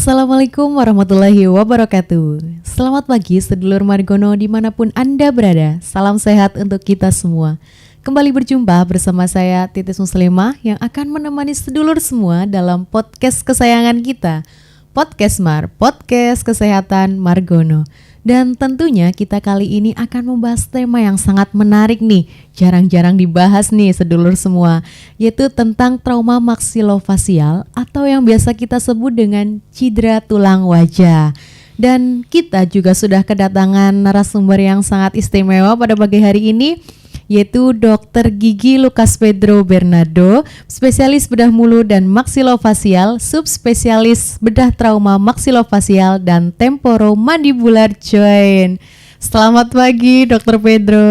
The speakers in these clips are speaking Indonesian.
Assalamualaikum warahmatullahi wabarakatuh. Selamat pagi sedulur Margono dimanapun Anda berada. Salam sehat untuk kita semua. Kembali berjumpa bersama saya Titis Muslimah yang akan menemani sedulur semua dalam podcast kesayangan kita, Podcast Mar, Podcast Kesehatan Margono. Dan tentunya kita kali ini akan membahas tema yang sangat menarik nih, jarang-jarang dibahas nih sedulur semua, yaitu tentang trauma maksilofasial atau yang biasa kita sebut dengan cedera tulang wajah. Dan kita juga sudah kedatangan narasumber yang sangat istimewa pada pagi hari ini, yaitu Dr. Gigi Lucas Pedro Bernardo, spesialis bedah mulut dan maksilofasial, subspesialis bedah trauma maksilofasial dan temporomandibular joint. Selamat pagi Dr. Pedro.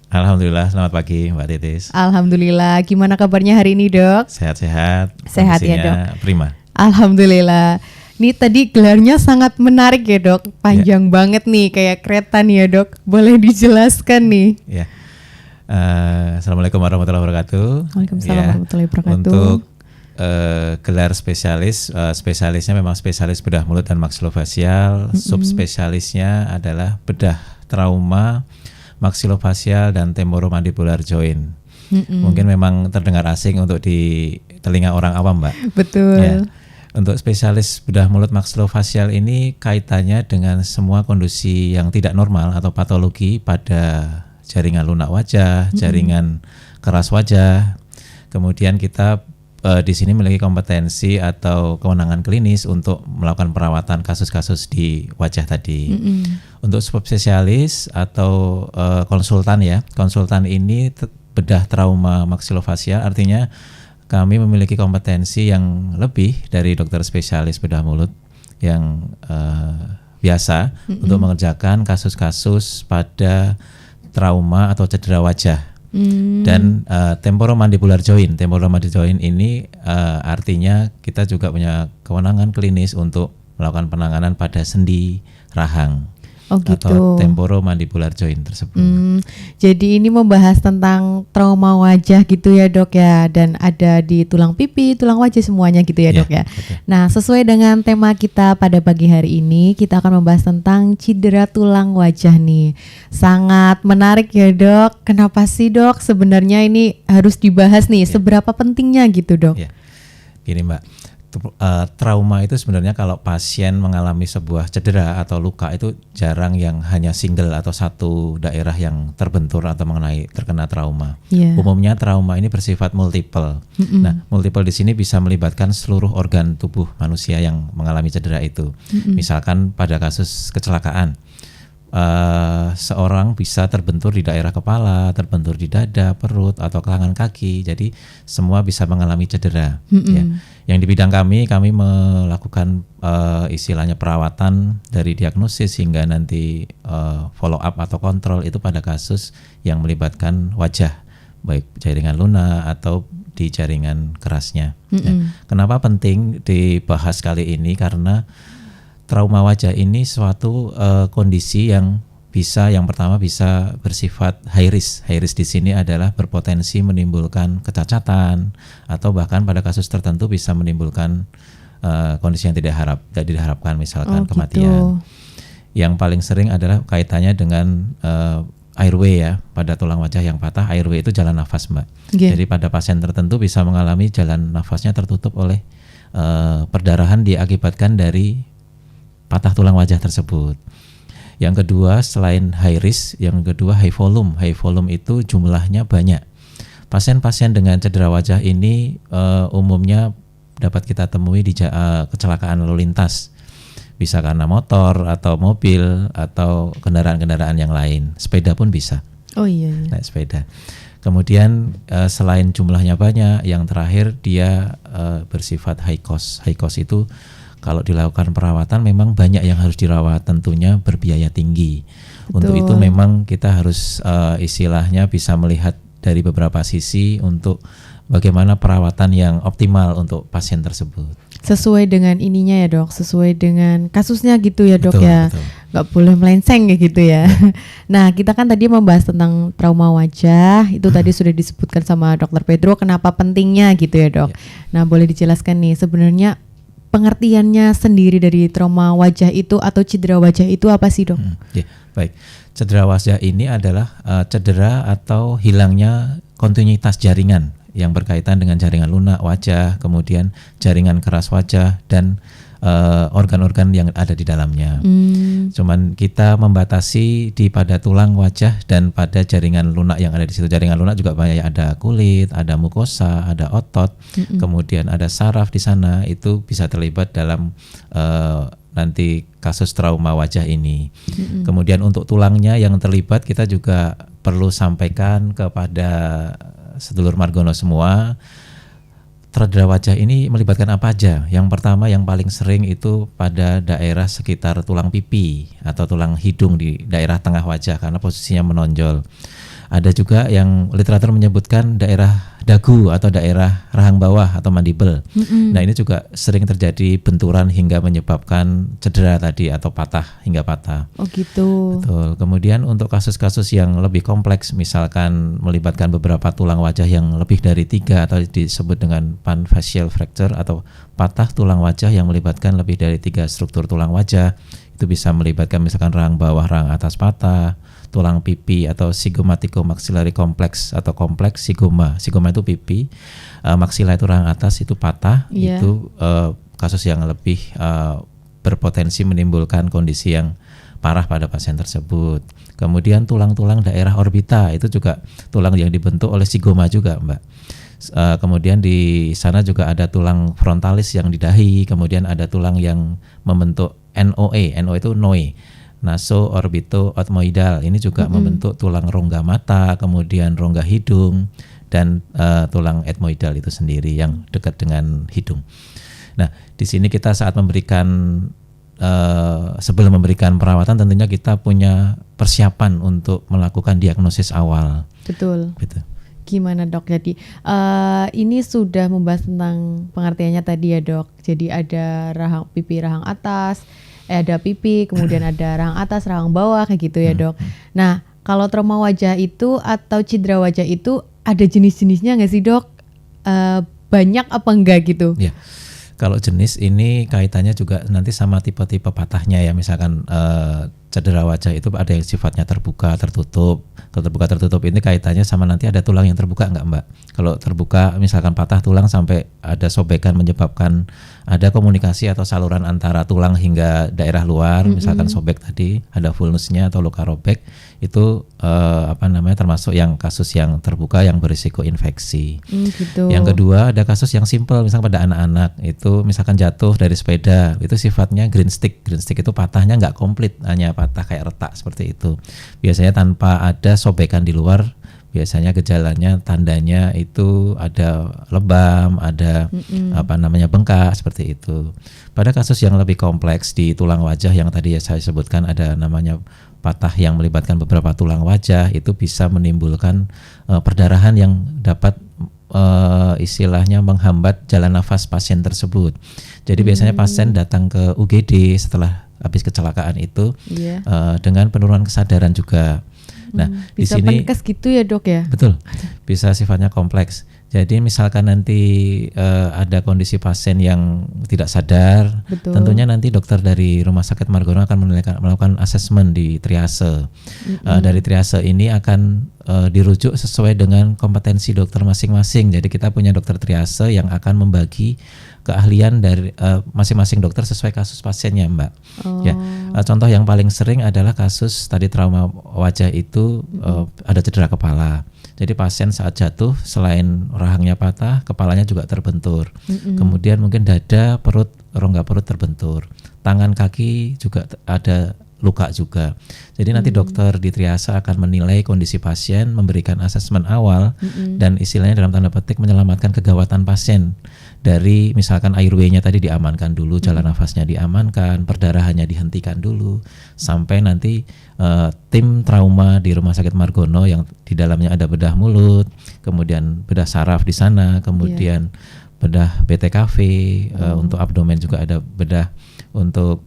Alhamdulillah, selamat pagi Mbak Titis. Alhamdulillah, gimana kabarnya hari ini dok? Sehat-sehat. Sehat ya dok? Prima. Alhamdulillah. Ini tadi gelarnya sangat menarik ya dok, panjang banget nih kayak kereta nih ya dok. Boleh dijelaskan nih? Ya. Assalamualaikum warahmatullahi wabarakatuh. Waalaikumsalam warahmatullahi wabarakatuh. Untuk gelar spesialis, spesialisnya memang spesialis bedah mulut dan maksilofasial. Subspesialisnya adalah bedah trauma maksilofasial dan temporomandibular joint. Mungkin memang terdengar asing untuk di telinga orang awam, Mbak. Betul. Ya. Untuk spesialis bedah mulut maksilofasial ini kaitannya dengan semua kondisi yang tidak normal atau patologi pada jaringan lunak wajah, jaringan keras wajah. Kemudian kita di sini memiliki kompetensi atau kewenangan klinis untuk melakukan perawatan kasus-kasus di wajah tadi. Untuk subspesialis atau konsultan ya, konsultan ini bedah trauma maksilofasial, artinya kami memiliki kompetensi yang lebih dari dokter spesialis bedah mulut yang biasa untuk mengerjakan kasus-kasus pada trauma atau cedera wajah. Dan temporomandibular joint. Temporomandibular joint ini artinya kita juga punya kewenangan klinis untuk melakukan penanganan pada sendi rahang. Oh gitu. Atau temporomandibular joint tersebut. Jadi ini membahas tentang trauma wajah gitu ya dok ya, dan ada di tulang pipi, tulang wajah semuanya gitu ya dok ya. Betul. Nah sesuai dengan tema kita pada pagi hari ini, kita akan membahas tentang cedera tulang wajah nih. Sangat menarik ya dok. Kenapa sih dok sebenarnya ini harus dibahas nih? Seberapa pentingnya gitu dok? Gini Mbak. Trauma itu sebenarnya kalau pasien mengalami sebuah cedera atau luka itu jarang yang hanya single atau satu daerah yang terbentur atau terkena trauma. Umumnya trauma ini bersifat multiple. Nah, multiple di sini bisa melibatkan seluruh organ tubuh manusia yang mengalami cedera itu. Misalkan pada kasus kecelakaan, seorang bisa terbentur di daerah kepala, terbentur di dada, perut, atau kelangan kaki. Jadi semua bisa mengalami cedera. Ya. Yang di bidang kami melakukan istilahnya perawatan dari diagnosis hingga nanti follow up atau kontrol itu pada kasus yang melibatkan wajah, baik jaringan lunak atau di jaringan kerasnya. Ya. Kenapa penting dibahas kali ini? Karena trauma wajah ini suatu kondisi yang pertama bisa bersifat high risk. High risk di sini adalah berpotensi menimbulkan kecacatan atau bahkan pada kasus tertentu bisa menimbulkan kondisi yang tidak diharapkan, misalkan kematian. Yang paling sering adalah kaitannya dengan airway ya, pada tulang wajah yang patah. Airway itu jalan nafas, Mbak. Jadi pada pasien tertentu bisa mengalami jalan nafasnya tertutup oleh perdarahan diakibatkan dari patah tulang wajah tersebut. Yang kedua, selain high risk, yang kedua high volume. High volume itu jumlahnya banyak. Pasien-pasien dengan cedera wajah ini umumnya dapat kita temui di kecelakaan lalu lintas. Bisa karena motor atau mobil atau kendaraan-kendaraan yang lain. Sepeda pun bisa. Oh iya. Naik sepeda. Kemudian selain jumlahnya banyak, yang terakhir dia bersifat high cost. High cost itu kalau dilakukan perawatan memang banyak yang harus dirawat, tentunya berbiaya tinggi. Betul. Untuk itu memang kita harus istilahnya bisa melihat dari beberapa sisi untuk bagaimana perawatan yang optimal untuk pasien tersebut. Sesuai dengan ininya ya dok, sesuai dengan kasusnya gitu ya dok. Betul, ya. Betul. Nggak boleh melenceng kayak gitu ya. Nah kita kan tadi membahas tentang trauma wajah, itu tadi sudah disebutkan sama dokter Pedro kenapa pentingnya gitu ya dok. Nah boleh dijelaskan nih sebenarnya pengertiannya sendiri dari trauma wajah itu atau cedera wajah itu apa sih, Dok? Ya, baik. Cedera wajah ini adalah cedera atau hilangnya kontinuitas jaringan yang berkaitan dengan jaringan lunak wajah, kemudian jaringan keras wajah dan organ-organ yang ada di dalamnya. Cuman kita membatasi pada tulang wajah dan pada jaringan lunak yang ada di situ. Jaringan lunak juga banyak, ada kulit, ada mukosa, ada otot, kemudian ada saraf di sana. Itu bisa terlibat dalam nanti kasus trauma wajah ini. Kemudian untuk tulangnya yang terlibat, kita juga perlu sampaikan kepada sedulur Margono semua, cedera wajah ini melibatkan apa aja? Yang pertama yang paling sering itu pada daerah sekitar tulang pipi atau tulang hidung di daerah tengah wajah karena posisinya menonjol. Ada juga yang literatur menyebutkan daerah dagu atau daerah rahang bawah atau mandibel. Nah, ini juga sering terjadi benturan hingga menyebabkan cedera tadi atau patah hingga patah. Oh gitu. Betul. Kemudian untuk kasus-kasus yang lebih kompleks, misalkan melibatkan beberapa tulang wajah yang lebih dari 3 atau disebut dengan panfacial fracture atau patah tulang wajah yang melibatkan lebih dari 3 struktur tulang wajah. Itu bisa melibatkan misalkan rahang bawah, rahang atas patah, tulang pipi atau zygomatico-maxillary complex atau kompleks zygoma. Zygoma itu pipi, maksila itu rahang atas itu patah. Itu kasus yang lebih berpotensi menimbulkan kondisi yang parah pada pasien tersebut. Kemudian tulang-tulang daerah orbita itu juga tulang yang dibentuk oleh zygoma juga, Mbak. Kemudian di sana juga ada tulang frontalis yang di dahi, kemudian ada tulang yang membentuk NOE itu noe, naso orbito otmoidal. Ini juga membentuk tulang rongga mata, kemudian rongga hidung dan tulang etmoidal itu sendiri yang dekat dengan hidung. Nah, di sini kita saat memberikan sebelum memberikan perawatan tentunya kita punya persiapan untuk melakukan diagnosis awal. Betul. Gitu. Gimana, Dok? Jadi ini sudah membahas tentang pengertiannya tadi ya, Dok. Jadi ada rahang pipi, rahang atas, ada pipi, kemudian ada rahang atas, rahang bawah kayak gitu ya, Dok. Nah, kalau trauma wajah itu atau cedera wajah itu ada jenis-jenisnya nggak sih, Dok? Banyak apa enggak gitu? Ya. Kalau jenis ini kaitannya juga nanti sama tipe-tipe patahnya ya. Misalkan cedera wajah itu ada yang sifatnya terbuka, tertutup. Kalau terbuka tertutup ini kaitannya sama nanti ada tulang yang terbuka enggak, Mbak? Kalau terbuka misalkan patah tulang sampai ada sobekan menyebabkan ada komunikasi atau saluran antara tulang hingga daerah luar, misalkan sobek tadi, ada vulnusnya atau luka robek, itu termasuk yang kasus yang terbuka yang berisiko infeksi. Gitu. Yang kedua ada kasus yang simpel, misalkan pada anak-anak itu misalkan jatuh dari sepeda, itu sifatnya green stick. Green stick itu patahnya nggak komplit, hanya patah kayak retak seperti itu. Biasanya tanpa ada sobekan di luar. Biasanya gejalanya, tandanya itu ada lebam, ada bengkak seperti itu. Pada kasus yang lebih kompleks di tulang wajah yang tadi saya sebutkan, ada namanya patah yang melibatkan beberapa tulang wajah, itu bisa menimbulkan perdarahan yang dapat istilahnya menghambat jalan nafas pasien tersebut. Jadi biasanya pasien datang ke UGD setelah habis kecelakaan itu dengan penurunan kesadaran juga. Nah, bisa di sini penkes gitu ya, Dok ya? Betul, bisa sifatnya kompleks. Jadi misalkan nanti ada kondisi pasien yang tidak sadar, tentunya nanti dokter dari Rumah Sakit Margono akan melakukan asesmen di triase. Dari triase ini akan dirujuk sesuai dengan kompetensi dokter masing-masing. Jadi kita punya dokter triase yang akan membagi keahlian dari masing-masing dokter sesuai kasus pasiennya, Mbak. Ya, contoh yang paling sering adalah kasus tadi trauma wajah itu ada cedera kepala. Jadi pasien saat jatuh selain rahangnya patah, kepalanya juga terbentur. Kemudian mungkin dada, perut, rongga perut terbentur. Tangan, kaki juga ada luka juga. Jadi nanti dokter di triase akan menilai kondisi pasien, memberikan asesmen awal dan istilahnya dalam tanda petik menyelamatkan kegawatan pasien. Dari misalkan airway-nya tadi diamankan dulu, jalan nafasnya diamankan, perdarahannya dihentikan dulu, sampai nanti tim trauma di Rumah Sakit Margono yang di dalamnya ada bedah mulut, kemudian bedah saraf di sana, kemudian bedah BTKV, untuk abdomen juga ada bedah untuk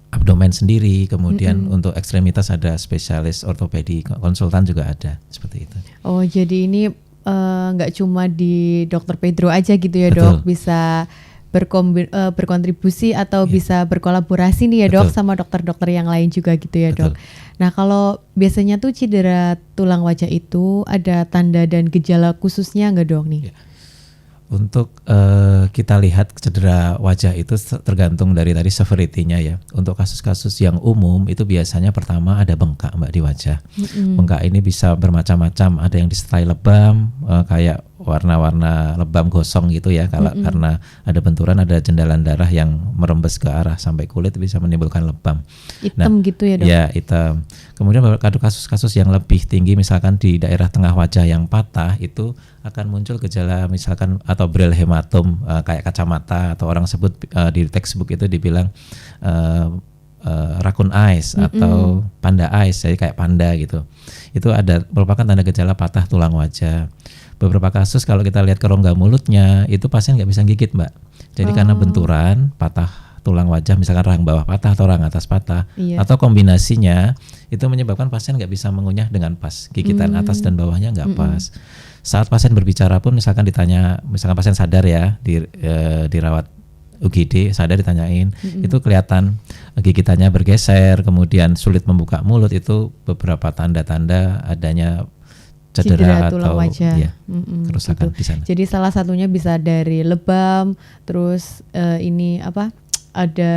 abdomen sendiri, kemudian untuk ekstremitas ada spesialis ortopedi, konsultan juga ada, seperti itu. Oh, jadi ini nggak cuma di Dokter Pedro aja gitu ya, Betul. Dok, bisa berkontribusi atau bisa berkolaborasi nih ya dok Betul. sama dokter-dokter yang lain juga gitu ya Betul. dok. Nah kalau biasanya tuh cedera tulang wajah itu ada tanda dan gejala khususnya nggak dok nih? Ya. Untuk kita lihat cedera wajah itu tergantung dari tadi severity-nya ya. Untuk kasus-kasus yang umum itu biasanya pertama ada bengkak Mbak di wajah. Bengkak ini bisa bermacam-macam, ada yang disertai lebam kayak warna-warna lebam gosong gitu ya. Kalau karena ada benturan, ada jendalan darah yang merembes ke arah sampai kulit bisa menimbulkan lebam. Hitam gitu ya dok? Ya hitam. Kemudian kasus-kasus yang lebih tinggi misalkan di daerah tengah wajah yang patah itu akan muncul gejala misalkan atau braille hematom kayak kacamata atau orang sebut di textbook itu dibilang raccoon eyes atau panda eyes, jadi kayak panda gitu. Itu merupakan tanda gejala patah tulang wajah. Beberapa kasus kalau kita lihat ke rongga mulutnya itu pasien nggak bisa gigit Mbak. Jadi karena benturan patah tulang wajah misalkan rahang bawah patah atau rahang atas patah atau kombinasinya itu menyebabkan pasien nggak bisa mengunyah dengan pas, gigitan atas dan bawahnya nggak pas. Saat pasien berbicara pun misalkan ditanya, misalkan pasien sadar ya dirawat UGD, sadar ditanyain itu kelihatan gigitannya bergeser, kemudian sulit membuka mulut, itu beberapa tanda-tanda adanya cedera tulang atau wajah. ya, kerusakan di sana. Jadi salah satunya bisa dari lebam, terus ini apa? Ada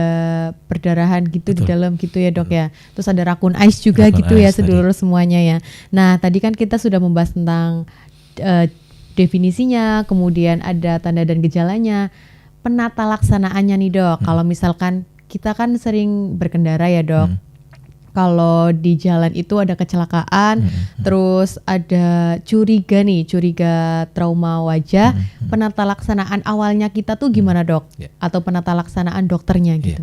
perdarahan gitu di dalam gitu ya dok ya. Terus ada raccoon eyes juga Raccoon gitu ya eyes sedulur semuanya ya. Nah tadi kan kita sudah membahas tentang definisinya, kemudian ada tanda dan gejalanya. Penata laksanaannya nih dok, kalau misalkan kita kan sering berkendara ya dok. Kalau di jalan itu ada kecelakaan, terus ada curiga trauma wajah, penata laksanaan awalnya kita tuh gimana dok? Atau penata laksanaan dokternya gitu?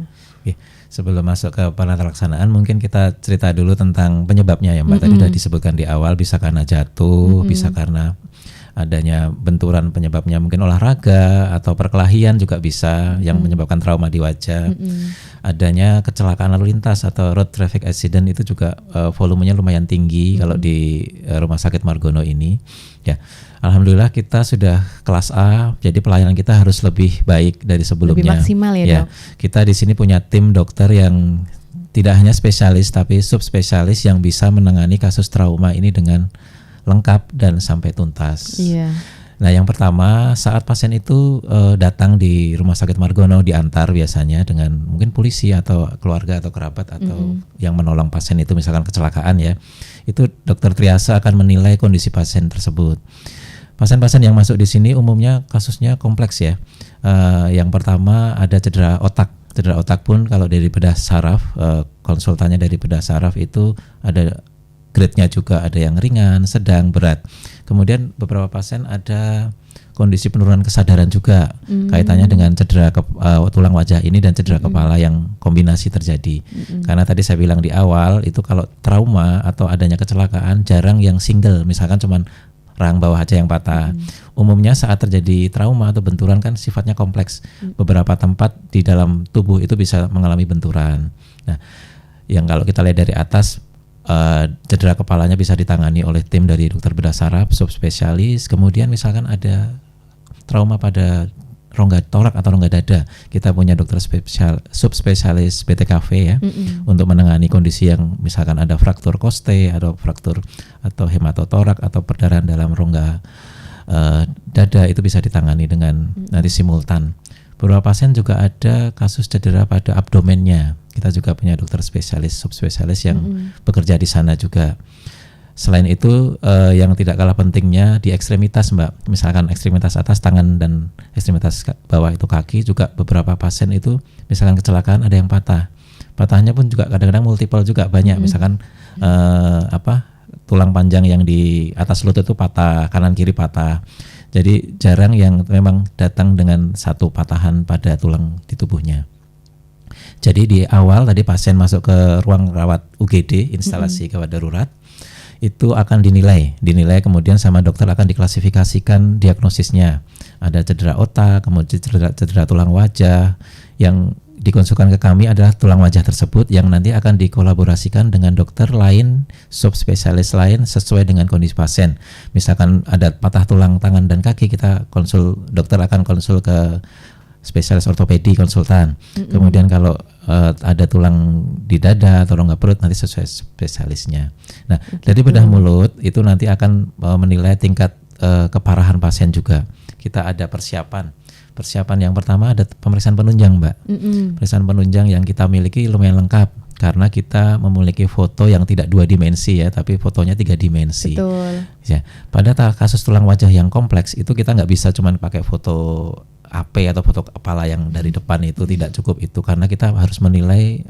Sebelum masuk ke penata laksanaan, mungkin kita cerita dulu tentang penyebabnya ya Mbak. Tadi sudah disebutkan di awal, bisa karena jatuh, bisa karena adanya benturan, penyebabnya mungkin olahraga atau perkelahian juga bisa yang menyebabkan trauma di wajah. Adanya kecelakaan lalu lintas atau road traffic accident itu juga volumenya lumayan tinggi kalau di Rumah Sakit Margono ini. Ya, alhamdulillah kita sudah kelas A, jadi pelayanan kita harus lebih baik dari sebelumnya. Lebih maksimal ya dok. Kita di sini punya tim dokter yang tidak hanya spesialis tapi subspesialis yang bisa menangani kasus trauma ini dengan lengkap dan sampai tuntas. Nah yang pertama saat pasien itu datang di Rumah Sakit Margono diantar biasanya dengan mungkin polisi atau keluarga atau kerabat atau yang menolong pasien itu misalkan kecelakaan ya, itu dokter triase akan menilai kondisi pasien tersebut. Pasien-pasien yang masuk di sini umumnya kasusnya kompleks ya. Yang pertama ada cedera otak. Cedera otak pun kalau dari bedah saraf, konsultannya dari bedah saraf itu ada grade-nya juga, ada yang ringan, sedang, berat. Kemudian beberapa pasien ada kondisi penurunan kesadaran juga kaitannya dengan cedera tulang wajah ini dan cedera kepala yang kombinasi terjadi. Karena tadi saya bilang di awal itu kalau trauma atau adanya kecelakaan jarang yang single, misalkan cuman rahang bawah aja yang patah. Umumnya saat terjadi trauma atau benturan kan sifatnya kompleks. Beberapa tempat di dalam tubuh itu bisa mengalami benturan. Nah, yang kalau kita lihat dari atas, cedera kepalanya bisa ditangani oleh tim dari dokter bedah saraf, subspesialis. Kemudian misalkan ada trauma pada rongga torak atau rongga dada, kita punya dokter subspesialis BTKV ya, untuk menangani kondisi yang misalkan ada fraktur koste atau fraktur atau hematotorak atau perdarahan dalam rongga dada, itu bisa ditangani dengan nanti simultan. Beberapa pasien juga ada kasus cedera pada abdomennya. Kita juga punya dokter spesialis, subspesialis yang bekerja di sana juga. Selain itu yang tidak kalah pentingnya di ekstremitas Mbak. Misalkan ekstremitas atas tangan dan ekstremitas bawah itu kaki, juga beberapa pasien itu misalkan kecelakaan ada yang patah. Patahnya pun juga kadang-kadang multiple juga banyak. Misalkan tulang panjang yang di atas lutut itu patah, kanan kiri patah. Jadi jarang yang memang datang dengan satu patahan pada tulang di tubuhnya. Jadi di awal tadi pasien masuk ke ruang rawat UGD, instalasi gawat darurat, itu akan dinilai kemudian sama dokter akan diklasifikasikan diagnosisnya. Ada cedera otak, kemudian cedera tulang wajah. Yang dikonsulkan ke kami adalah tulang wajah tersebut yang nanti akan dikolaborasikan dengan dokter lain, subspesialis lain sesuai dengan kondisi pasien. Misalkan ada patah tulang tangan dan kaki, dokter akan konsul ke spesialis ortopedi konsultan. Kemudian kalau ada tulang di dada atau rongga perut nanti sesuai spesialisnya. Nah, dari bedah mulut itu nanti akan menilai tingkat keparahan pasien juga. Kita ada persiapan yang pertama ada pemeriksaan penunjang, Mbak. Pemeriksaan penunjang yang kita miliki lumayan lengkap karena kita memiliki foto yang tidak 2 dimensi ya, tapi fotonya 3 dimensi. Betul. Ya, pada kasus tulang wajah yang kompleks itu kita nggak bisa cuma pakai foto AP atau foto kepala yang dari depan, itu tidak cukup itu karena kita harus menilai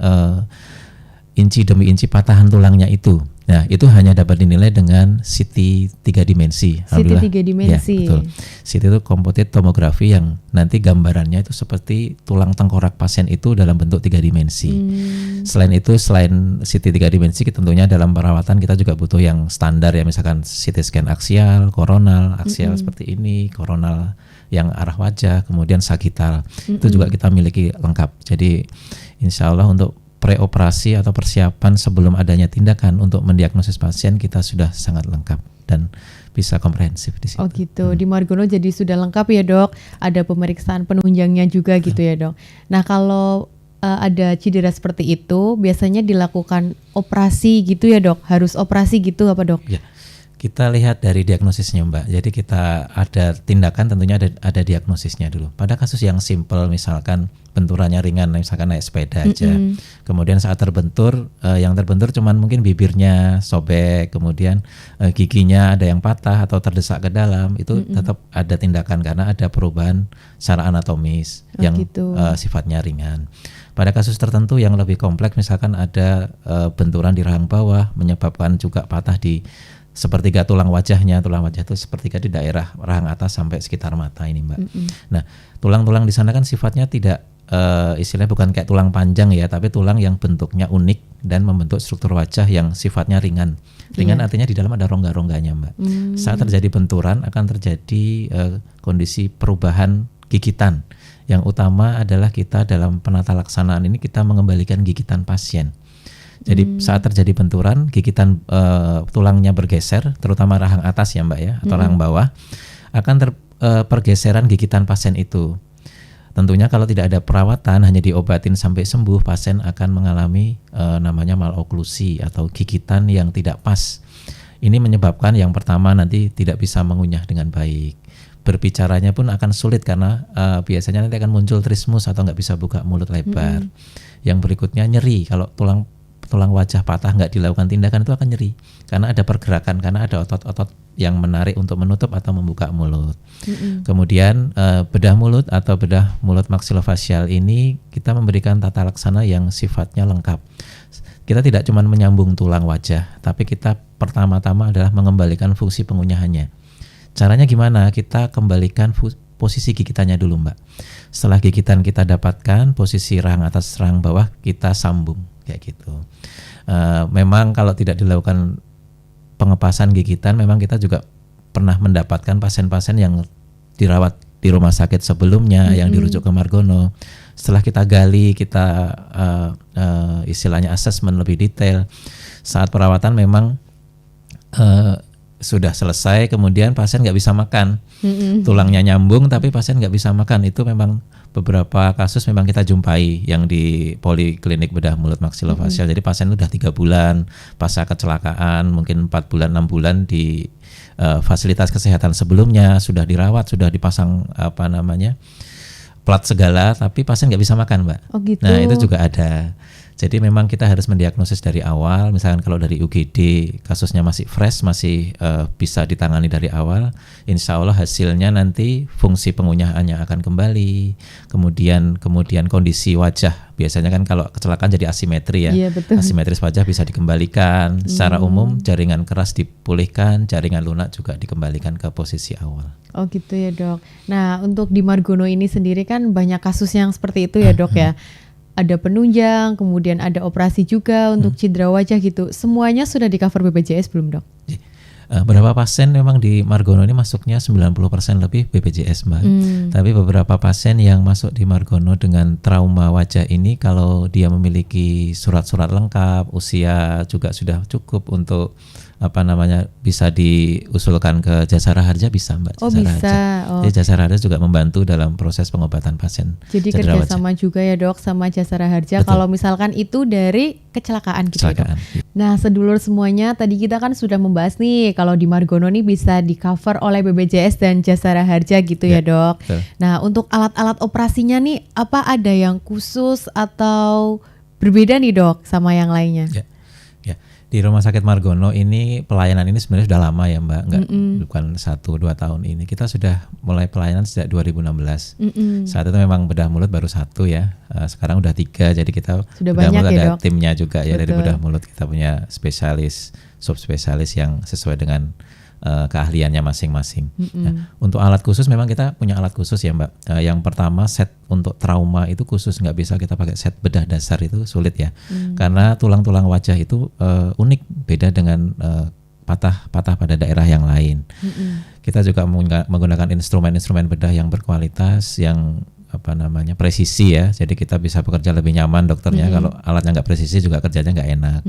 inci demi inci patahan tulangnya itu. Nah, itu hanya dapat dinilai dengan CT 3 dimensi. CT 3 dimensi. Ya, betul. CT itu computed tomography yang nanti gambarannya itu seperti tulang tengkorak pasien itu dalam bentuk 3 dimensi. Selain itu, selain CT 3 dimensi, tentunya dalam perawatan kita juga butuh yang standar ya, misalkan CT scan aksial, koronal, aksial seperti ini, koronal yang arah wajah, kemudian sagital. Itu juga kita miliki lengkap. Jadi insya Allah untuk preoperasi atau persiapan sebelum adanya tindakan untuk mendiagnosis pasien kita sudah sangat lengkap dan bisa komprehensif di situ. Oh gitu, di Margono jadi sudah lengkap ya dok. Ada pemeriksaan penunjangnya juga gitu ya dok. Nah kalau ada cedera seperti itu biasanya dilakukan operasi gitu ya dok? Harus operasi gitu apa dok? Ya, kita lihat dari diagnosisnya Mbak. Jadi kita ada tindakan, tentunya ada diagnosisnya dulu. Pada kasus yang simple misalkan benturannya ringan, misalkan naik sepeda aja. Kemudian saat terbentur, yang terbentur cuman mungkin bibirnya sobek, kemudian giginya ada yang patah atau terdesak ke dalam, itu tetap ada tindakan karena ada perubahan secara anatomis yang sifatnya ringan. Pada kasus tertentu yang lebih kompleks, misalkan ada benturan di rahang bawah menyebabkan juga patah di sepertiga tulang wajahnya. Tulang wajah itu sepertiga di daerah rahang atas sampai sekitar mata ini Mbak. Nah, tulang-tulang di sana kan sifatnya tidak istilahnya bukan kayak tulang panjang ya, tapi tulang yang bentuknya unik dan membentuk struktur wajah yang sifatnya ringan. Ringan artinya di dalam ada rongga-rongganya Mbak. Saat terjadi benturan akan terjadi kondisi perubahan gigitan. Yang utama adalah kita dalam penata laksanaan ini kita mengembalikan gigitan pasien. Jadi saat terjadi benturan, gigitan tulangnya bergeser, terutama rahang atas ya Mbak ya, atau rahang bawah, akan pergeseran gigitan pasien itu. Tentunya kalau tidak ada perawatan, hanya diobatin sampai sembuh, pasien akan mengalami namanya maloklusi atau gigitan yang tidak pas. Ini menyebabkan yang pertama nanti tidak bisa mengunyah dengan baik. Berbicaranya pun akan sulit karena biasanya nanti akan muncul trismus atau nggak bisa buka mulut lebar. Yang berikutnya nyeri, kalau tulang wajah patah nggak dilakukan tindakan itu akan nyeri karena ada pergerakan, karena ada otot-otot yang menarik untuk menutup atau membuka mulut. Kemudian bedah mulut atau bedah mulut maksilofacial ini kita memberikan tata laksana yang sifatnya lengkap. Kita tidak cuma menyambung tulang wajah, tapi kita pertama-tama adalah mengembalikan fungsi pengunyahannya. Caranya gimana? Kita kembalikan posisi gigitannya dulu Mbak. Setelah gigitan kita dapatkan, posisi rahang atas rahang bawah kita sambung kayak gitu. Memang kalau tidak dilakukan pengepasan gigitan, memang kita juga pernah mendapatkan pasien-pasien yang dirawat di rumah sakit sebelumnya yang dirujuk ke Margono. Setelah kita gali, kita istilahnya asesmen lebih detail. Saat perawatan memang sudah selesai, kemudian pasien nggak bisa makan, tulangnya nyambung tapi pasien nggak bisa makan. Itu memang beberapa kasus memang kita jumpai yang di poliklinik bedah mulut maksilofacial. Jadi pasien udah 3 bulan pasca kecelakaan, mungkin 4 bulan 6 bulan di fasilitas kesehatan sebelumnya, sudah dirawat, sudah dipasang plat segala, tapi pasien nggak bisa makan Mbak. Oh gitu. Nah itu juga ada. Jadi memang kita harus mendiagnosis dari awal. Misalkan kalau dari UGD kasusnya masih fresh, masih bisa ditangani dari awal, insya Allah hasilnya nanti fungsi pengunyahannya akan kembali. Kemudian kondisi wajah, biasanya kan kalau kecelakaan jadi asimetri ya. Iya, betul. Asimetris wajah bisa dikembalikan. Secara umum jaringan keras dipulihkan, jaringan lunak juga dikembalikan ke posisi awal. Oh gitu ya dok. Nah untuk di Margono ini sendiri kan banyak kasus yang seperti itu ya dok ya. Ada penunjang, kemudian ada operasi juga untuk cedera wajah gitu. Semuanya sudah di cover BPJS belum dok? Beberapa pasien memang di Margono ini masuknya 90% lebih BPJS Mbak. Tapi beberapa pasien yang masuk di Margono dengan trauma wajah ini, kalau dia memiliki surat-surat lengkap, usia juga sudah cukup untuk bisa diusulkan ke Jasara Harja, bisa Mbak. Oh, Jasara bisa. Harja. Jadi Jasara Harja juga membantu dalam proses pengobatan pasien. Jadi cedera kerjasama wajah juga ya dok sama Jasara Harja. Betul. Kalau misalkan itu dari kecelakaan gitu ya, Kecelakaan. dok. Nah sedulur semuanya, tadi kita kan sudah membahas nih kalau di Margono nih bisa di cover oleh BPJS dan Jasara Harja gitu ya dok. Betul. Nah untuk alat-alat operasinya nih, apa ada yang khusus atau berbeda nih dok sama yang lainnya? Ya. Di Rumah Sakit Margono ini pelayanan ini sebenarnya sudah lama ya Mbak, bukan 1-2 tahun ini. Kita sudah mulai pelayanan sejak 2016. Saat itu memang bedah mulut baru 1 ya, sekarang udah 3. Jadi kita sudah bedah banyak mulut ya, ada dok? timnya juga ya. Betul. Dari bedah mulut kita punya spesialis, subspesialis yang sesuai dengan keahliannya masing-masing. Nah, untuk alat khusus memang kita punya alat khusus ya Mbak. Yang pertama set untuk trauma itu khusus, nggak bisa kita pakai set bedah dasar, itu sulit ya. Karena tulang-tulang wajah itu unik, beda dengan patah pada daerah yang lain. Kita juga menggunakan instrumen-instrumen bedah yang berkualitas, yang presisi ya. Jadi kita bisa bekerja lebih nyaman dokternya. Kalau alatnya nggak presisi juga kerjanya nggak enak.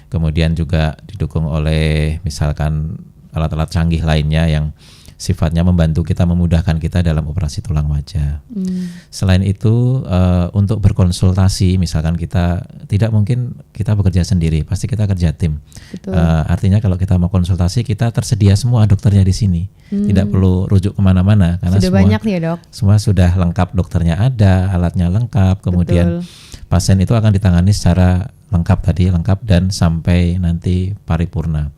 Kemudian juga didukung oleh misalkan alat-alat canggih lainnya yang sifatnya membantu kita, memudahkan kita dalam operasi tulang wajah. Selain itu untuk berkonsultasi, misalkan kita tidak mungkin kita bekerja sendiri, pasti kita kerja tim. Artinya kalau kita mau konsultasi, kita tersedia semua dokternya di sini, tidak perlu rujuk kemana-mana karena sudah semua banyak nih ya dok. Semua sudah lengkap, dokternya ada, alatnya lengkap, kemudian pasien itu akan ditangani secara lengkap dan sampai nanti paripurna.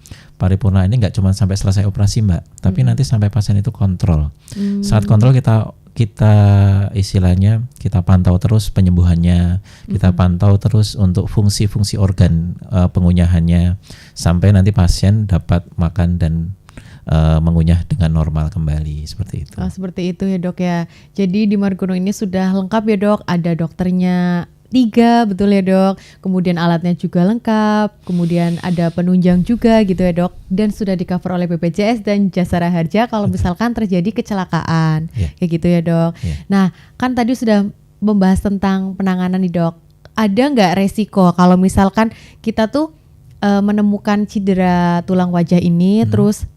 Paripurna ini nggak cuma sampai selesai operasi Mbak, tapi nanti sampai pasien itu kontrol. Saat kontrol kita istilahnya kita pantau terus penyembuhannya, kita pantau terus untuk fungsi-fungsi organ pengunyahannya, sampai nanti pasien dapat makan dan mengunyah dengan normal kembali, seperti itu. Seperti itu ya dok ya. Jadi di Margono ini sudah lengkap ya dok, ada dokternya 3, betul ya dok. Kemudian alatnya juga lengkap, kemudian ada penunjang juga gitu ya dok. Dan sudah di cover oleh BPJS dan Jasara Harja kalau misalkan terjadi kecelakaan, kayak gitu ya dok. Nah kan tadi sudah membahas tentang penanganan nih dok. Ada nggak resiko kalau misalkan kita tuh menemukan cedera tulang wajah ini terus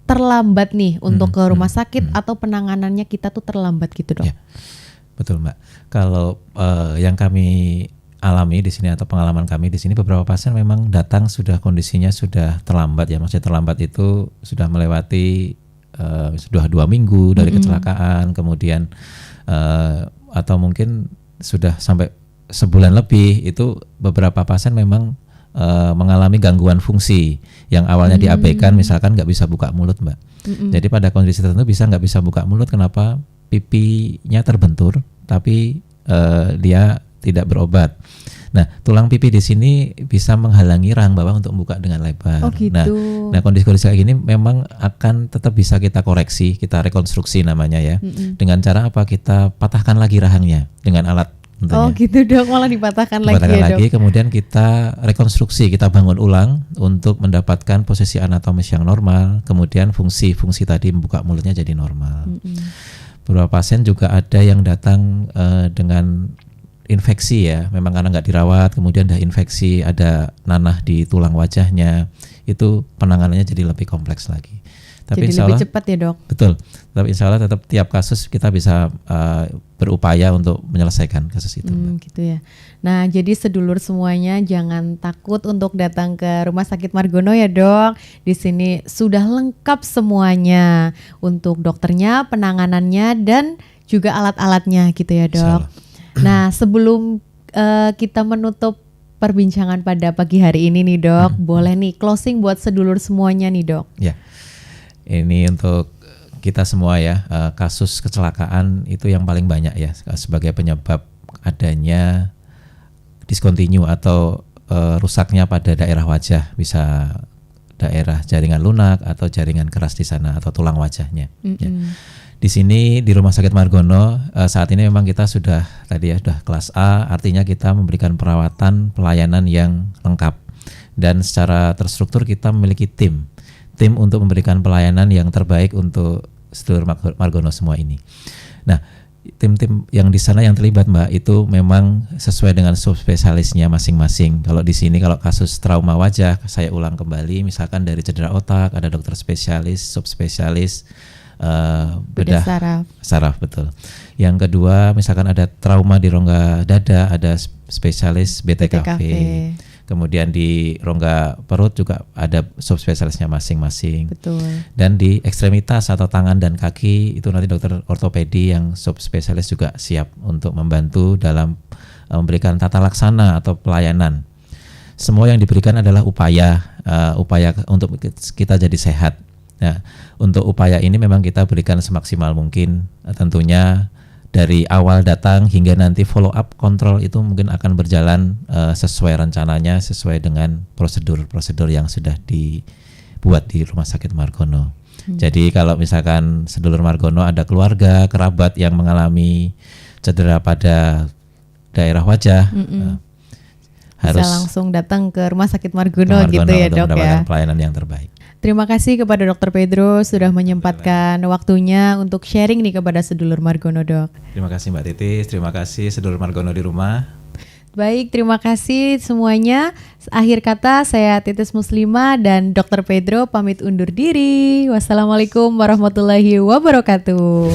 terlambat nih untuk ke rumah sakit atau penanganannya kita tuh terlambat gitu dok? Betul Mbak. Kalau yang kami alami di sini atau pengalaman kami di sini, beberapa pasien memang datang sudah kondisinya sudah terlambat ya. Maksudnya terlambat itu sudah melewati sudah 2 minggu dari kecelakaan, kemudian atau mungkin sudah sampai sebulan lebih. Itu beberapa pasien memang mengalami gangguan fungsi yang awalnya diabaikan, misalkan nggak bisa buka mulut Mbak. Jadi pada kondisi tertentu nggak bisa buka mulut. Kenapa? Pipinya terbentur, tapi dia tidak berobat. Nah, tulang pipi di sini bisa menghalangi rahang bawah untuk membuka dengan lebar. Oh gitu. Nah, kondisi-kondisi kayak gini memang akan tetap bisa kita koreksi, kita rekonstruksi namanya ya. Dengan cara apa? Kita patahkan lagi rahangnya dengan alat. Tentunya. Oh gitu dok, malah dipatahkan lagi ya lagi, dok. kemudian kita rekonstruksi, kita bangun ulang untuk mendapatkan posisi anatomis yang normal. Kemudian fungsi tadi membuka mulutnya jadi normal. Beberapa pasien juga ada yang datang dengan infeksi ya, memang karena nggak dirawat, kemudian ada infeksi, ada nanah di tulang wajahnya, itu penanganannya jadi lebih kompleks lagi. Tapi jadi lebih cepat ya dok? Betul, tapi insya Allah tetap tiap kasus kita bisa berupaya untuk menyelesaikan kasus itu. Gitu ya. Nah jadi sedulur semuanya jangan takut untuk datang ke Rumah Sakit Margono ya dok. Di sini sudah lengkap semuanya untuk dokternya, penanganannya, dan juga alat-alatnya gitu ya dok. Nah sebelum kita menutup perbincangan pada pagi hari ini nih dok, boleh nih closing buat sedulur semuanya nih dok. Ya, ini untuk kita semua ya, kasus kecelakaan itu yang paling banyak ya sebagai penyebab adanya discontinue atau rusaknya pada daerah wajah, bisa daerah jaringan lunak atau jaringan keras di sana atau tulang wajahnya. Ya. Di sini di Rumah Sakit Margono saat ini memang kita sudah kelas A, artinya kita memberikan perawatan pelayanan yang lengkap dan secara terstruktur kita memiliki tim tim untuk memberikan pelayanan yang terbaik untuk sedulur Margono semua ini. Nah, tim-tim yang di sana yang terlibat Mbak itu memang sesuai dengan subspesialisnya masing-masing. Kalau di sini kalau kasus trauma wajah, saya ulang kembali, misalkan dari cedera otak ada dokter spesialis, subspesialis bedah saraf, betul. Yang kedua misalkan ada trauma di rongga dada, ada spesialis BTKV. Kemudian di rongga perut juga ada subspesialisnya masing-masing. Betul. Dan di ekstremitas atau tangan dan kaki itu nanti dokter ortopedi yang subspesialis juga siap untuk membantu dalam memberikan tata laksana atau pelayanan. Semua yang diberikan adalah upaya untuk kita jadi sehat. Nah, untuk upaya ini memang kita berikan semaksimal mungkin, tentunya dari awal datang hingga nanti follow up kontrol itu mungkin akan berjalan sesuai rencananya, sesuai dengan prosedur-prosedur yang sudah dibuat di Rumah Sakit Margono. Jadi kalau misalkan sedulur Margono ada keluarga, kerabat yang mengalami cedera pada daerah wajah, harus bisa langsung datang ke Rumah Sakit Margono gitu ya Dok ya. Pelayanan yang terbaik. Terima kasih kepada Dr. Pedro sudah menyempatkan waktunya untuk sharing nih kepada sedulur Margono, Dok. Terima kasih Mbak Titis, terima kasih sedulur Margono di rumah. Baik, terima kasih semuanya. Akhir kata saya Titis Muslimah dan Dr. Pedro pamit undur diri. Wassalamualaikum warahmatullahi wabarakatuh.